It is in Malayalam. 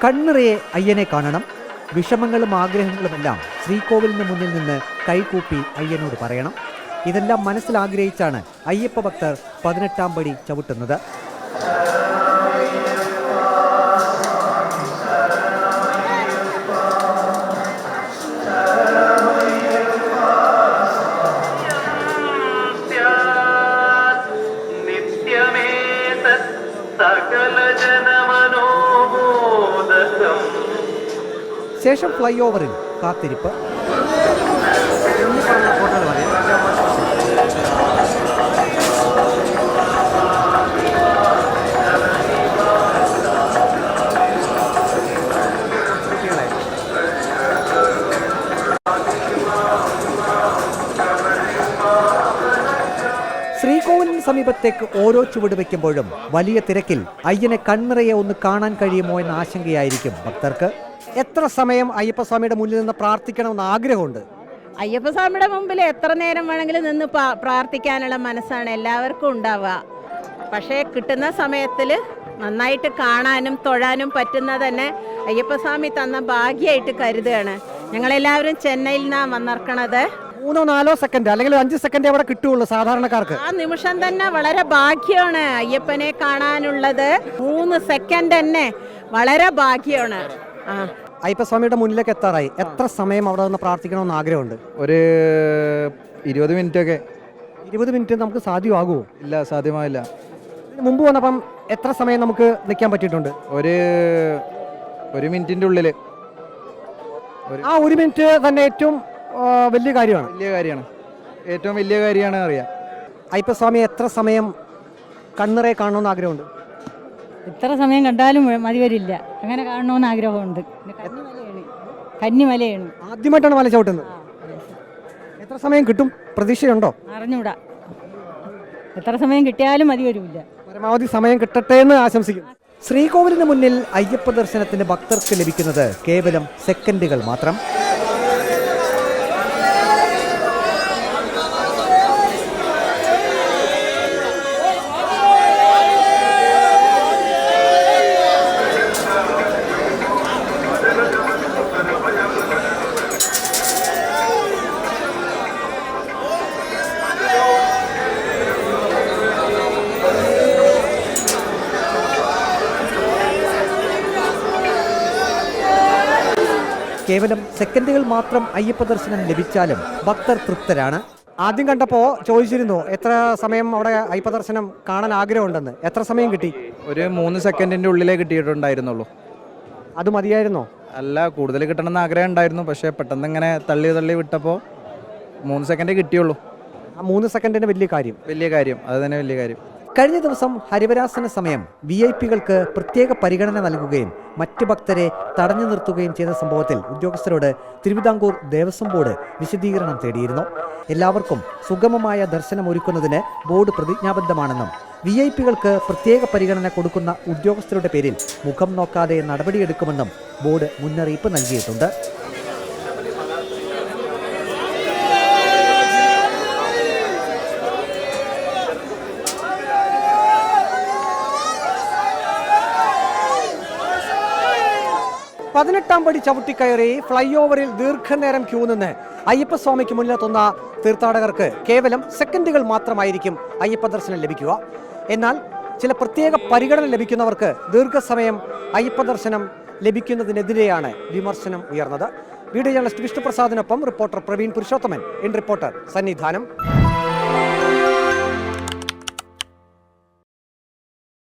കണ്ണിറയെ അയ്യനെ കാണണം. വിഷമങ്ങളും ആഗ്രഹങ്ങളുമെല്ലാം ശ്രീകോവിലിന് മുന്നിൽ നിന്ന് കൈകൂപ്പി അയ്യനോട് പറയണം. ഇതെല്ലാം മനസ്സിലാഗ്രഹിച്ചാണ് അയ്യപ്പ ഭക്തർ 18-ാം പടി ചവിട്ടുന്നത്. ശേഷം ഫ്ലൈ ഓവറിൽ കാത്തിരിപ്പ്. ശ്രീകോവിലിന് സമീപത്തേക്ക് ഓരോ ചുവട് വയ്ക്കുമ്പോഴും വലിയ തിരക്കിൽ അയ്യനെ കണ്ണിറയെ ഒന്ന് കാണാൻ കഴിയുമോ എന്ന ആശങ്കയായിരിക്കും ഭക്തർക്ക്. എത്ര സമയം അയ്യപ്പസ്വാമിയുടെ മുന്നിൽ നിന്ന് പ്രാർത്ഥിക്കണമെന്ന് ആഗ്രഹമുണ്ട്? അയ്യപ്പസ്വാമിയുടെ മുമ്പിൽ എത്ര നേരം വേണമെങ്കിലും നിന്ന് പ്രാർത്ഥിക്കാനുള്ള മനസ്സാണ് എല്ലാവർക്കും ഉണ്ടാവുക. പക്ഷേ കിട്ടുന്ന സമയത്തിൽ നന്നായിട്ട് കാണാനും തൊഴാനും പറ്റുന്നത് തന്നെ അയ്യപ്പസ്വാമി തന്ന ഭാഗ്യമായിട്ട് കരുതുകയാണ്. ഞങ്ങളെല്ലാവരും ചെന്നൈയിൽ നിന്നാണ് വന്നിറക്കണത്. 3-4 സെക്കൻഡ് അല്ലെങ്കിൽ 5 സെക്കൻഡ് അവിടെ കിട്ടുള്ളൂ സാധാരണക്കാർക്ക്. ആ നിമിഷം തന്നെ വളരെ ഭാഗ്യമാണ് അയ്യപ്പനെ കാണാനുള്ളത്. 3 സെക്കൻഡ് തന്നെ വളരെ ഭാഗ്യമാണ്. അയ്യപ്പസ്വാമിയുടെ മുന്നിലേക്ക് എത്താറായി. എത്ര സമയം അവിടെ നിന്ന് പ്രാർത്ഥിക്കണമെന്ന് ആഗ്രഹമുണ്ട്? ഒരു 20 മിനിറ്റ് ഒക്കെ. 20 മിനിറ്റ് നമുക്ക് സാധ്യമാകുമോ? ഇല്ല, സാധ്യമായില്ല. മുമ്പ് വന്നപ്പം എത്ര സമയം നമുക്ക് നിൽക്കാൻ പറ്റിയിട്ടുണ്ട്? ഒരു മിനിറ്റിൻ്റെ ഉള്ളിൽ. ആ 1 മിനിറ്റ് തന്നെ ഏറ്റവും വലിയ കാര്യമാണ്. ഏറ്റവും വലിയ കാര്യമാണ് അറിയാം. അയ്യപ്പസ്വാമി എത്ര സമയം കണ്ണിറയെ കാണണമെന്ന് ആഗ്രഹമുണ്ട്? എത്ര സമയം കണ്ടാലും മതി വരില്ല. അങ്ങനെ കാണണമെന്ന് ആഗ്രഹമുണ്ട്. കന്നിമലയാണ് ആദ്യമായിട്ടാണ് മല ചവിട്ടുന്നത്. എത്ര സമയം കിട്ടും പ്രതീക്ഷയുണ്ടോ? അറിഞ്ഞൂടാ. എത്ര സമയം കിട്ടിയാലും മതി വരില്ല. പരമാവധി സമയം കിട്ടട്ടെ എന്ന് ആശംസിക്കുന്നു. ശ്രീകോവിലിന് മുന്നിൽ അയ്യപ്പ ദർശനത്തിന് ഭക്തർക്ക് ലഭിക്കുന്നത് കേവലം സെക്കൻഡുകൾ മാത്രം. കേവലം സെക്കൻഡുകൾ മാത്രം അയ്യപ്പ ദർശനം ലഭിച്ചാലും ഭക്തർ തൃപ്തരാണ്. ആദ്യം കണ്ടപ്പോൾ ചോദിച്ചിരുന്നു എത്ര സമയം അവിടെ അയ്യപ്പ ദർശനം കാണാൻ ആഗ്രഹമുണ്ടെന്ന്. എത്ര സമയം കിട്ടി? ഒരു 3 സെക്കൻഡിൻ്റെ ഉള്ളിലേ കിട്ടിയിട്ടുണ്ടായിരുന്നുള്ളൂ. അത് മതിയായിരുന്നോ? അല്ല, കൂടുതൽ കിട്ടണമെന്ന് ആഗ്രഹം ഉണ്ടായിരുന്നു. പക്ഷേ പെട്ടെന്ന് ഇങ്ങനെ തള്ളി വിട്ടപ്പോൾ 3 സെക്കൻഡേ കിട്ടിയുള്ളൂ. ആ 3 സെക്കൻഡിന് വലിയ കാര്യം. അത് തന്നെ വലിയ കാര്യം. കഴിഞ്ഞ ദിവസം ഹരിവരാസന സമയം VIP-കൾക്ക് പ്രത്യേക പരിഗണന നൽകുകയും മറ്റ് ഭക്തരെ തടഞ്ഞു നിർത്തുകയും ചെയ്ത സംഭവത്തിൽ ഉദ്യോഗസ്ഥരോട് തിരുവിതാംകൂർ ദേവസ്വം ബോർഡ് വിശദീകരണം തേടിയിരുന്നു. എല്ലാവർക്കും സുഗമമായ ദർശനം ഒരുക്കുന്നതിന് ബോർഡ് പ്രതിജ്ഞാബദ്ധമാണെന്നും VIP-കൾക്ക് പ്രത്യേക പരിഗണന കൊടുക്കുന്ന ഉദ്യോഗസ്ഥരുടെ പേരിൽ മുഖം നോക്കാതെ നടപടിയെടുക്കുമെന്നും ബോർഡ് മുന്നറിയിപ്പ് നൽകിയിട്ടുണ്ട്. പതിനെട്ടാം പടി ചവിട്ടിക്കയറി ഫ്ലൈ ഓവറിൽ ദീർഘനേരം ക്യൂ നിന്ന് അയ്യപ്പസ്വാമിക്ക് മുന്നിലെത്തുന്ന തീർത്ഥാടകർക്ക് കേവലം സെക്കൻഡുകൾ മാത്രമായിരിക്കും അയ്യപ്പ ദർശനം ലഭിക്കുക. എന്നാൽ ചില പ്രത്യേക പരിഗണന ലഭിക്കുന്നവർക്ക് ദീർഘസമയം അയ്യപ്പ ദർശനം ലഭിക്കുന്നതിനെതിരെയാണ് വിമർശനം ഉയർന്നത്. വീഡിയോ ജേർണലിസ്റ്റ് വിഷ്ണുപ്രസാദിനൊപ്പം റിപ്പോർട്ടർ പ്രവീൺ പുരുഷോത്തമൻ, റിപ്പോർട്ടർ സന്നിധാനം.